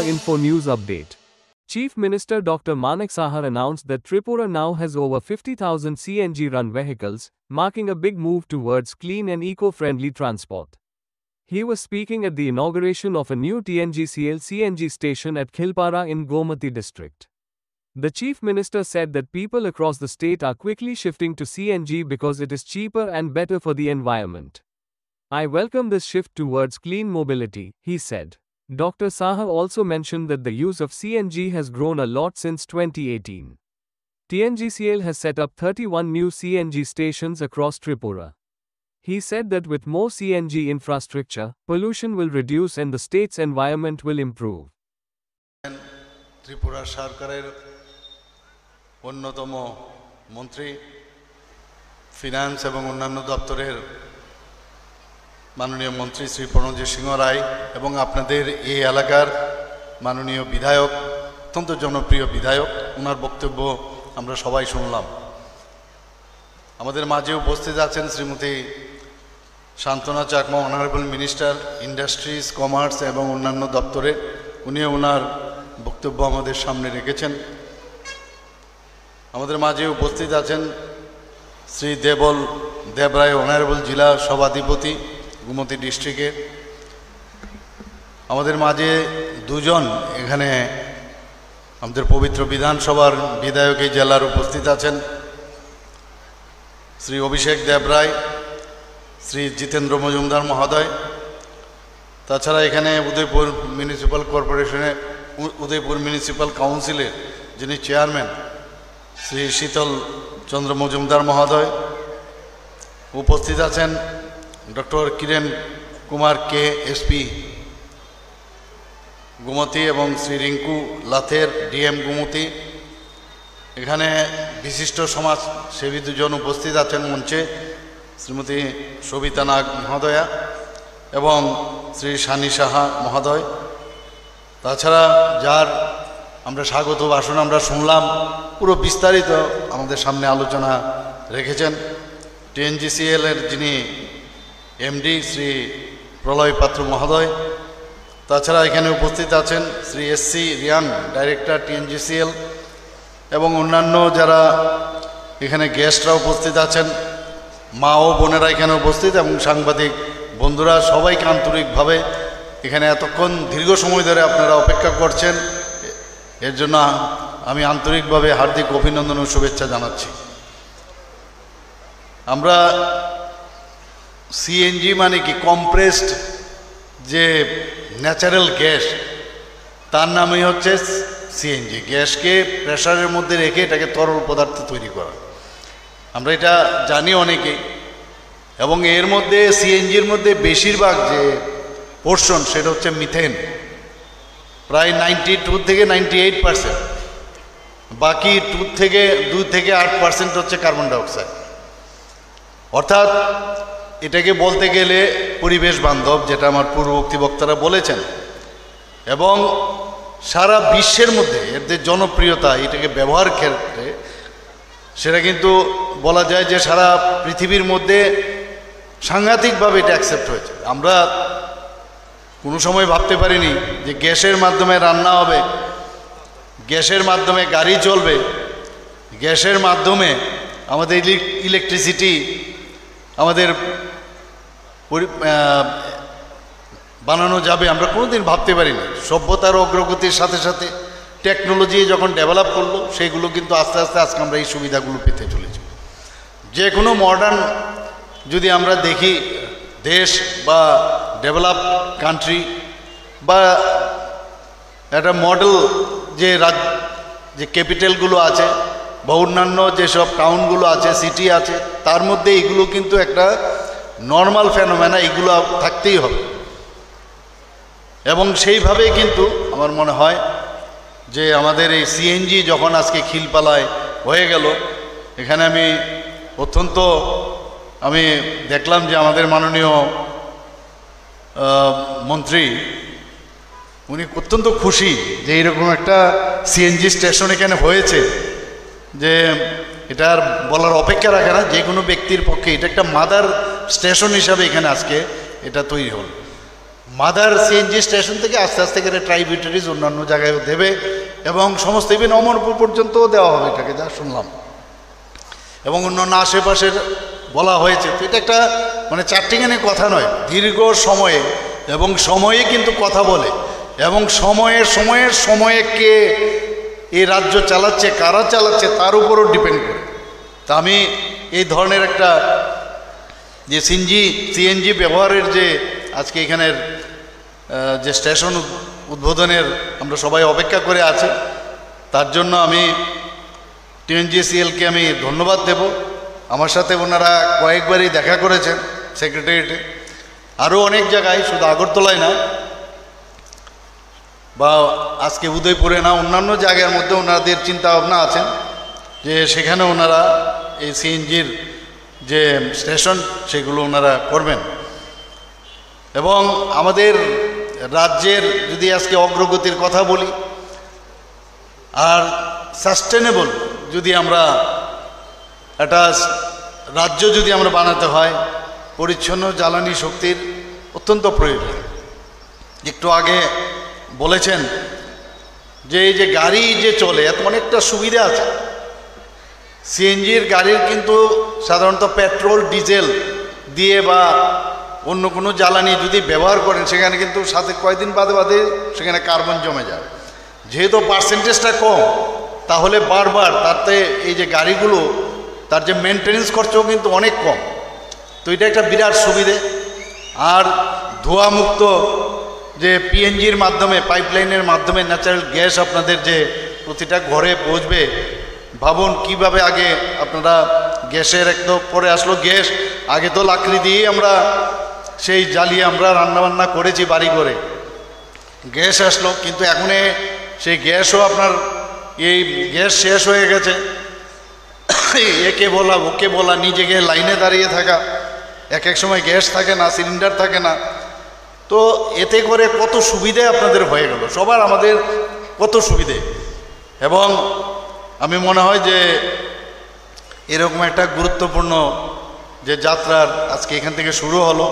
Tripura Info News Update. Chief Minister Dr. Manik Sahar announced that Tripura now has over 50,000 CNG-run vehicles, marking a big move towards clean and eco-friendly transport. He was speaking at the inauguration of a new TNGCL CNG station at Khilpara in Gomati district. The Chief Minister said that people across the state are quickly shifting to CNG because it is cheaper and better for the environment. I welcome this shift towards clean mobility, he said. Dr. Sahar also mentioned that the use of CNG has grown a lot since 2018. TNGCL has set up 31 new CNG stations across Tripura. He said that with more CNG infrastructure, pollution will reduce and the state's environment will improve. Tripura Sarkarer অন্যতম মন্ত্রী finance এবং অন্যান্য দপ্তরের মাননীয় মন্ত্রী শ্রী প্রণজিৎ সিংহ রায় এবং আপনাদের এই এলাকার মাননীয় বিধায়ক অত্যন্ত জনপ্রিয় বিধায়ক ওনার বক্তব্য আমরা সবাই শুনলাম। আমাদের মাঝে উপস্থিত আছেন Shrimati Shantana Chakma, honourable minister industries, commerce এবং অন্যান্য দপ্তরে। উনি ওনার বক্তব্য আমাদের সামনে রেখেছেন। আমাদের মাঝে উপস্থিত আছেন শ্রী দেবরায়, অনারেবল জেলা সভাধিপতি গোমতী ডিস্ট্রিক্টের। আমাদের মাঝে দুজন এখানে আমাদের পবিত্র বিধানসভার বিধায়ক এই জেলার উপস্থিত আছেন, শ্রী অভিষেক দেবরায়, শ্রী জিতেন্দ্র মজুমদার মহোদয়। তাছাড়া এখানে উদয়পুর মিউনিসিপ্যাল কাউন্সিলের যিনি চেয়ারম্যান শ্রী শীতল চন্দ্র মজুমদার মহোদয়। উপস্থিত আছেন ডক্টর কিরণ কুমার কে, এসপি গোমতী, এবং শ্রী রিঙ্কু লাথের, ডিএম গোমতী। এখানে বিশিষ্ট সমাজসেবী দুজন উপস্থিত আছেন মঞ্চে, শ্রীমতী সবিতা নাগ মহোদয়া এবং শ্রী সানি সাহা মহোদয়। তাছাড়া যার আমরা স্বাগত ভাষণ আমরা শুনলাম, পুরো বিস্তারিত আমাদের সামনে আলোচনা রেখেছেন টিএনজিসিএল এর যিনি এমডি শ্রী প্রলয় পাত্র মহোদয়। তাছাড়া এখানে উপস্থিত আছেন Shri S C Riyan, director TNGCL, এবং অন্যান্য যারা এখানে গেস্টরা উপস্থিত আছেন, মা ও বোনেরা এখানে উপস্থিত, এবং সাংবাদিক বন্ধুরা, সবাইকে আন্তরিকভাবে এখানে এতক্ষণ দীর্ঘ সময় ধরে আপনারা অপেক্ষা করছেন, এর জন্য আমি আন্তরিকভাবে হার্দিক অভিনন্দন ও শুভেচ্ছা জানাচ্ছি। আমরা সিএনজি মানে কি, কম্প্রেসড যে ন্যাচারাল গ্যাস, তার নামই হচ্ছে সিএনজি। গ্যাসকে প্রেসারের মধ্যে রেখে এটাকে তরল পদার্থ তৈরি করা, আমরা এটা জানি অনেকেই। এবং এর মধ্যে সিএনজির মধ্যে বেশিরভাগ যে পোর্শন সেটা হচ্ছে মিথেন, প্রায় 92 থেকে 98%। বাকি 2 থেকে 8% হচ্ছে কার্বন ডাইঅক্সাইড। অর্থাৎ এটাকে বলতে গেলে পরিবেশ বান্ধব, যেটা আমার পূর্ববর্তী বক্তারা বলেছেন। এবং সারা বিশ্বের মধ্যে এদের জনপ্রিয়তা, এটাকে ব্যবহার ক্ষেত্রে সেটা কিন্তু বলা যায় যে সারা পৃথিবীর মধ্যে সাংঘাতিকভাবে এটা অ্যাকসেপ্ট হয়েছে। আমরা কোনো সময় ভাবতে পারিনি যে গ্যাসের মাধ্যমে রান্না হবে, গ্যাসের মাধ্যমে গাড়ি চলবে, গ্যাসের মাধ্যমে আমাদের ইলেকট্রিসিটি আমাদের বানানো যাবে, আমরা কোনোদিন ভাবতে পারিনি। সভ্যতার অগ্রগতির সাথে সাথে টেকনোলজি যখন ডেভেলপ করলো, সেইগুলো কিন্তু আস্তে আস্তে আজকে আমরা এই সুবিধাগুলো পেতে চলেছি। যে কোনো মডার্ন যদি আমরা দেখি দেশ বা ডেভেলপ কান্ট্রি বা একটা মডেল যে ক্যাপিটালগুলো আছে বা অন্যান্য যেসব টাউনগুলো আছে, সিটি আছে, তার মধ্যে এগুলো কিন্তু একটা নর্মাল ফেনোমেনা, এগুলো থাকতেই হবে। এবং সেইভাবেই কিন্তু আমার মনে হয় যে আমাদের এই সিএনজি যখন আজকে খিলপালায় হয়ে গেল, এখানে আমি দেখলাম যে আমাদের মাননীয় মন্ত্রী উনি অত্যন্ত খুশি যে এইরকম একটা সিএনজি স্টেশন এখানে হয়েছে, যে এটা আর বলার অপেক্ষা রাখে না, যে কোনো ব্যক্তির পক্ষে এটা একটা মাদার স্টেশন হিসাবে এখানে আজকে এটা তৈরি হল। মাদার সিএনজি স্টেশন থেকে আস্তে আস্তে করে ট্রাইবিউটারিজ অন্যান্য জায়গায়ও দেবে এবং সমস্ত ইভেন অমরপুর পর্যন্তও দেওয়া হবে এটাকে, যা শুনলাম, এবং অন্যান্য আশেপাশের বলা হয়েছে। তো এটা একটা মানে চারটিখানি কথা নয়, দীর্ঘ সময়ে এবং সময়ে কিন্তু কথা বলে, এবং সময়ে কে এই রাজ্য চালাচ্ছে, কারা চালাচ্ছে তার উপরও ডিপেন্ড করে। তা আমি এই ধরনের একটা যে সিএনজি ব্যবহারের যে আজকে এখানের যে স্টেশন উদ্বোধনের আমরা সবাই অপেক্ষা করে আছি, তার জন্য আমি টিএনজিসিএলকে আমি ধন্যবাদ দেব। আমার সাথে ওনারা কয়েকবারই দেখা করেছেন সেক্রেটারিয়েটে, আরও অনেক জায়গায়, শুধু আগরতলায় না বা আজকে উদয়পুরে না, অন্যান্য জায়গার মধ্যে ওনাদের চিন্তা ভাবনা আছেন যে সেখানে ওনারা এই সিএনজির যে স্টেশন সেগুলো ওনারা করবেন। এবং আমাদের রাজ্যের যদি আজকে অগ্রগতির কথা বলি, আর সাস্টেনেবল যদি আমরা একটা রাজ্য যদি আমরা বানাতে হয়, পরিচ্ছন্ন জ্বালানি শক্তির অত্যন্ত প্রয়োজন। একটু আগে বলেছেন যে এই যে গাড়ি যে চলে এত অনেকটা সুবিধা আছে, সিএনজির গাড়ির কিন্তু সাধারণত পেট্রোল ডিজেল দিয়ে বা অন্য কোনো জ্বালানি যদি ব্যবহার করেন সেখানে কিন্তু সাথে কয়েকদিন বাদে সেখানে কার্বন জমে যায়। যেহেতু পার্সেন্টেজটা কম, তাহলে বারবার তাতে এই যে গাড়িগুলো তার যে মেনটেনেন্স খরচও কিন্তু অনেক কম। তো এটা একটা বিরাট সুবিধে। আর ধোঁয়ামুক্ত যে পিএনজির মাধ্যমে, পাইপলাইনের মাধ্যমে ন্যাচারাল গ্যাস আপনাদের যে প্রতিটা ঘরে পৌঁছবে, ভাবুন কিভাবে আগে আপনারা গ্যাসের একদম পরে আসলো গ্যাস, আগে তো লাকড়ি দিয়েই আমরা সেই জ্বালিয়ে আমরা রান্নাবান্না করেছি বাড়ি করে, গ্যাস আসলো, কিন্তু এখন সেই গ্যাসও আপনার এই গ্যাস শেষ হয়ে গেছে, একে বলা ওকে বলা, নিজেকে লাইনে দাঁড়িয়ে থাকা, এক এক সময় গ্যাস থাকে না, সিলিন্ডার থাকে না। তো এতে করে কত সুবিধে আপনাদের হয়ে গেল, সবার আমাদের কত সুবিধে। এবং আমি মনে হয় যে এরকম একটা গুরুত্বপূর্ণ যে যাত্রার আজকে এখান থেকে শুরু হলো,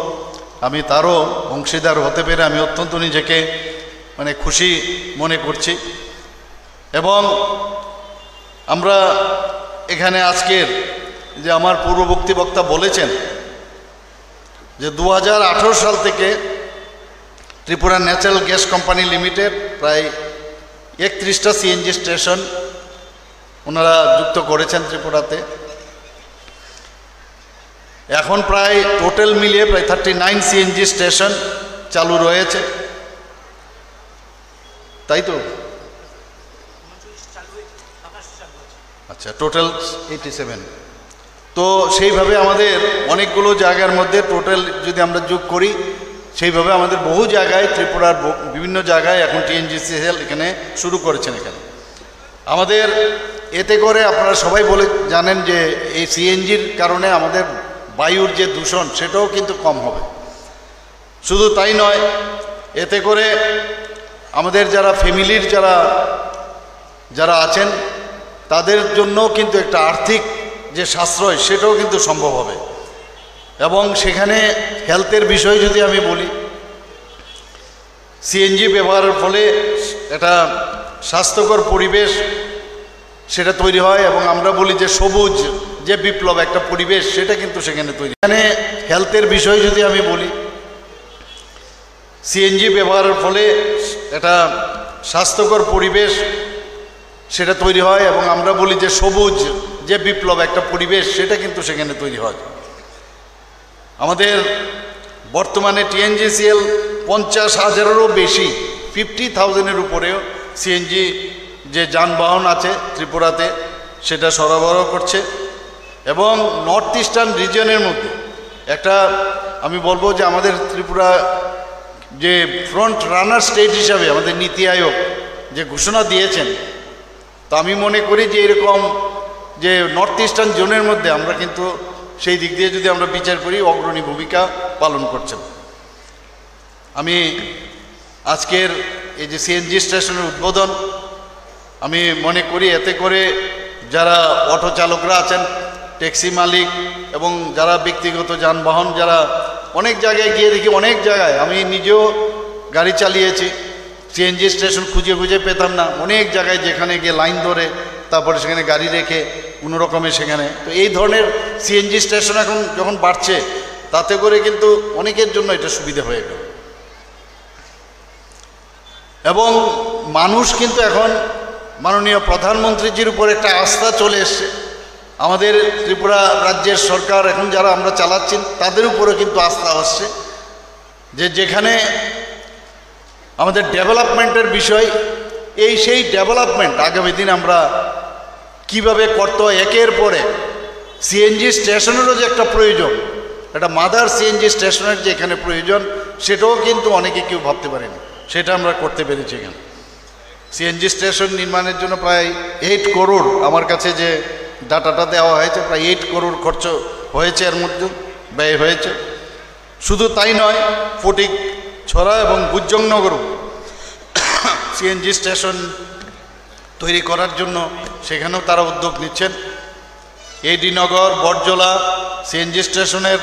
আমি তারও অংশীদার হতে পেরে আমি অত্যন্ত নিজেকে মানে খুশি মনে করছি। এবং আমরা এখানে আজকের যে আমার পূর্ববর্তী বক্তা বলেছেন যে 2018 সাল থেকে Tripura natural gas company limited প্রায় 31টা সিএনজি স্টেশন ওনারা যুক্ত করেছেন ত্রিপুরাতে। এখন প্রায় টোটাল মিলিয়ে প্রায় 39 সিএনজি স্টেশন চালু রয়েছে, তাই তো? আচ্ছা, টোটাল 87। তো সেইভাবে আমাদের অনেকগুলো জায়গার মধ্যে টোটাল যদি আমরা যোগ করি, সেইভাবে আমাদের বহু জায়গায় ত্রিপুরার বিভিন্ন জায়গায় এখন টিএনজিসিএল এখানে শুরু করেছেন। এখানে আমাদের এতে করে আপনারা সবাই বলে জানেন যে এই সিএনজির কারণে আমাদের বায়ুর যে দূষণ সেটাও কিন্তু কম হবে। শুধু তাই নয়, এতে করে আমাদের যারা ফ্যামিলির যারা আছেন তাদের জন্যও কিন্তু একটা আর্থিক যে সাশ্রয় সেটাও কিন্তু সম্ভব হবে। এবং সেখানে হেলথের বিষয় যদি আমি বলি, সিএনজি ব্যবহারের ফলে একটা স্বাস্থ্যকর পরিবেশ সেটা তৈরি হয়, এবং আমরা বলি যে সবুজ যে বিপ্লব একটা পরিবেশ সেটা কিন্তু সেখানে তৈরি। এখানে হেলথের বিষয় যদি আমি বলি, সিএনজি ব্যবহারের ফলে একটা স্বাস্থ্যকর পরিবেশ সেটা তৈরি হয়, এবং আমরা বলি যে সবুজ যে বিপ্লব একটা পরিবেশ সেটা কিন্তু সেখানে তৈরি হয়। আমাদের বর্তমানে টিএনজিসিএল 50,000-এরও বেশি 50,000-এর উপরেও সিএনজি যে যানবাহন আছে ত্রিপুরাতে সেটা সরবরাহ করছে। এবং নর্থ ইস্টার্ন রিজিয়নের মধ্যে একটা আমি বলবো যে আমাদের ত্রিপুরা যে ফ্রন্ট রানার স্টেট হিসাবে আমাদের নীতি আয়োগ যে ঘোষণা দিয়েছেন, তো আমি মনে করি যে এরকম যে নর্থ ইস্টার্ন জোনের মধ্যে আমরা কিন্তু সেই দিক দিয়ে যদি আমরা বিচার করি অগ্রণী ভূমিকা পালন করছেন। আমি আজকের এই যে সিএনজি স্টেশনের উদ্বোধন আমি মনে করি এতে করে যারা অটো চালকরা আছেন, ট্যাক্সি মালিক এবং যারা ব্যক্তিগত যানবাহন যারা অনেক জায়গায় গিয়ে দেখি, অনেক জায়গায় আমি নিজেও গাড়ি চালিয়েছি, সিএনজি স্টেশন খুঁজে খুঁজে পেতাম না, অনেক জায়গায় যেখানে গিয়ে লাইন ধরে তারপরে সেখানে গাড়ি রেখে কোনো রকমে সেখানে। তো এই ধরনের সিএনজি স্টেশন এখন যখন বাড়ছে, তাতে করে কিন্তু অনেকের জন্য এটা সুবিধা হয়ে গেল। এবং মানুষ কিন্তু এখন মাননীয় প্রধানমন্ত্রীজির উপর একটা আস্থা চলে এসছে। আমাদের ত্রিপুরা রাজ্যের সরকার এখন যারা আমরা চালাচ্ছি তাদের উপরে কিন্তু আস্থা আসছে, যে যেখানে আমাদের ডেভেলপমেন্টের বিষয়, সেই ডেভেলপমেন্ট আগামী দিন আমরা কিভাবে করতে হয়, একের পরে সিএনজি স্টেশনেরও যে একটা প্রয়োজন, একটা মাদার সিএনজি স্টেশনের যে এখানে প্রয়োজন, সেটাও কিন্তু অনেকে কেউ ভাবতে পারেনি, সেটা আমরা করতে পেরেছি। এখানে সিএনজি স্টেশন নির্মাণের জন্য প্রায় 8 করোড় আমার কাছে যে ডাটাটা দেওয়া হয়েছে, প্রায় 8 করোড় খরচ হয়েছে, এর মধ্যে ব্যয় হয়েছে। শুধু তাই নয়, ফটিক ছড়া এবং গুজ্জংনগরও সিএনজি স্টেশন তৈরি করার জন্য সেখানেও তারা উদ্যোগ নিচ্ছেন। এডি নগর, বটজলা সিএনজি স্টেশনের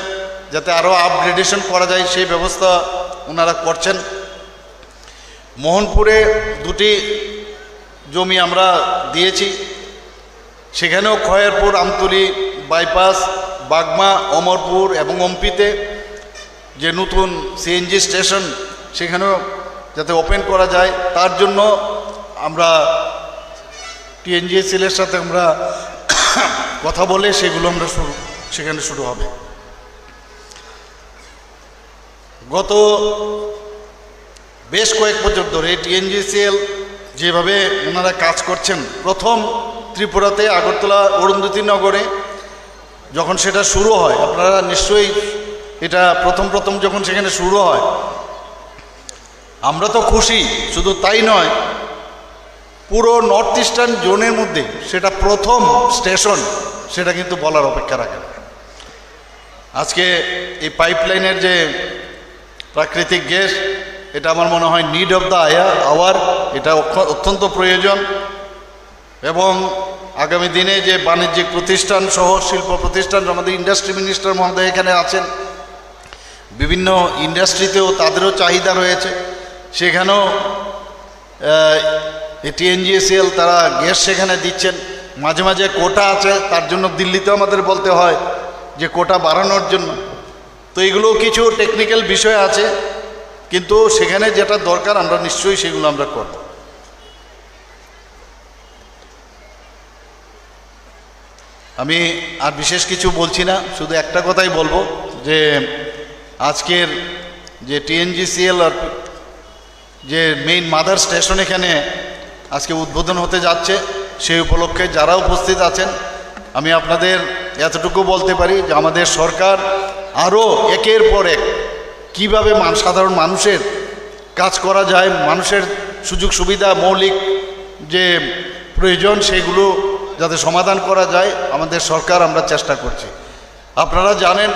যাতে আরও আপগ্রেডেশন করা যায় সেই ব্যবস্থা ওনারা করছেন। মোহনপুরে 2টি জমি আমরা দিয়েছি, সেখানেও খয়েরপুর, আমতলী বাইপাস, বাগমা, অমরপুর এবং অম্পিতে যে নতুন সিএনজি স্টেশন সেখানেও যাতে ওপেন করা যায়, তার জন্য আমরা টিএনজিএসএলের সাথে আমরা কথা বলে সেগুলো আমরা সেখানে শুরু হবে। গত বেশ কয়েক বছর ধরে টিএনজিএসএল যেভাবে ওনারা কাজ করছেন, প্রথম ত্রিপুরাতে আগরতলা অরুন্ধতী নগরে যখন সেটা শুরু হয়, আপনারা নিশ্চয়ই এটা প্রথম যখন সেখানে শুরু হয়, আমরা তো খুশি। শুধু তাই নয়, পুরো নর্থ ইস্টার্ন জোনের মধ্যে সেটা প্রথম স্টেশন, সেটা কিন্তু বলার অপেক্ষা রাখে না। আজকে এই পাইপলাইনের যে প্রাকৃতিক গ্যাস, এটা আমার মনে হয় নিড অফ দ্য আওয়ার, এটা অত্যন্ত প্রয়োজন। এবং আগামী দিনে যে বাণিজ্যিক প্রতিষ্ঠান সহ শিল্প প্রতিষ্ঠান, আমাদের ইন্ডাস্ট্রি মিনিস্টার মহোদয় এখানে আছেন, বিভিন্ন ইন্ডাস্ট্রিতেও তাদেরও চাহিদা রয়েছে, সেখানেও টিএনজিএসএল তারা গ্যাস সেখানে দিচ্ছেন। মাঝে মাঝে কোটা আছে, তার জন্য দিল্লিতেও আমাদের বলতে হয় যে কোটা বাড়ানোর জন্য। তো এগুলো কিছু টেকনিক্যাল বিষয় আছে, কিন্তু সেখানে যেটা দরকার আমরা নিশ্চয়ই সেগুলো আমরা করব। আমি আর বিশেষ কিছু বলছি না, শুধু একটা কথাই বলবো যে আজকের যে টিএনজিসিএল আর যে মেইন মাদার স্টেশন এখানে আজকে উদ্বোধন হতে যাচ্ছে, সেই উপলক্ষে যারা উপস্থিত আছেন, আমি আপনাদের এতটুকু বলতে পারি যে আমাদের সরকার আরও একের পর এক কীভাবে সাধারণ মানুষের কাজ করা যায়, মানুষের সুযোগ সুবিধা, মৌলিক যে প্রয়োজন সেগুলো যাতে সমাধান করা যায়, আমাদের সরকার আমরা চেষ্টা করছি। আপনারা জানেন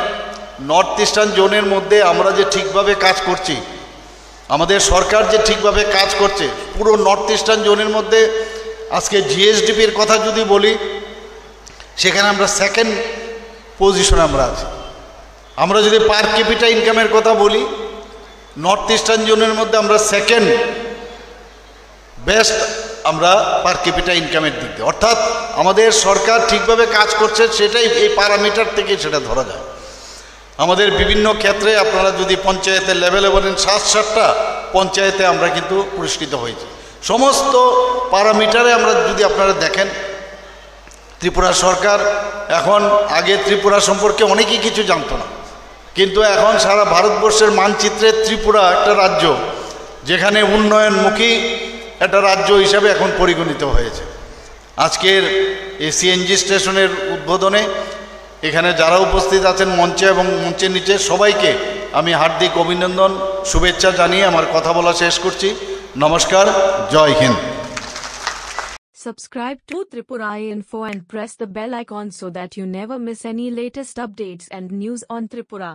নর্থ ইস্টার্ন জোনের মধ্যে আমরা যে ঠিকভাবে কাজ করছি, আমাদের সরকার যে ঠিকভাবে কাজ করছে, পুরো নর্থ ইস্টার্ন জোনের মধ্যে আজকে জিএসডিপির কথা যদি বলি, সেখানে আমরা সেকেন্ড পজিশনে আমরা আছি। আমরা যদি পার ক্যাপিটা ইনকামের কথা বলি, নর্থ ইস্টার্ন জোনের মধ্যে আমরা সেকেন্ড বেস্ট আমরা পার ক্যাপিটা ইনকামের দিক দিয়ে। অর্থাৎ আমাদের সরকার ঠিকভাবে কাজ করছে, সেটাই এই প্যারামিটার থেকে সেটা ধরা যায়। আমাদের বিভিন্ন ক্ষেত্রে আপনারা যদি পঞ্চায়েতের লেভেলে বলেন, 7-7টা পঞ্চায়েতে আমরা কিন্তু পুরস্কৃত হয়েছি। সমস্ত প্যারামিটারে আমরা যদি আপনারা দেখেন, ত্রিপুরা সরকার এখন, আগে ত্রিপুরা সম্পর্কে অনেকেই কিছু জানতো না, কিন্তু এখন সারা ভারতবর্ষের মানচিত্রে ত্রিপুরা একটা রাজ্য যেখানে উন্নয়নমুখী একটা রাজ্য হিসাবে এখন পরিগণিত হয়েছে। আজকের এই সিএনজি স্টেশনের উদ্বোধনে এখানে যারা উপস্থিত আছেন মঞ্চে এবং মঞ্চের নিচে, সবাইকে আমি হার্দিক অভিনন্দন, শুভেচ্ছা জানিয়ে আমার কথা বলা শেষ করছি। নমস্কার, জয় Hind. Subscribe to Tripura Info and press the bell icon so that you never miss any latest updates and news on Tripura.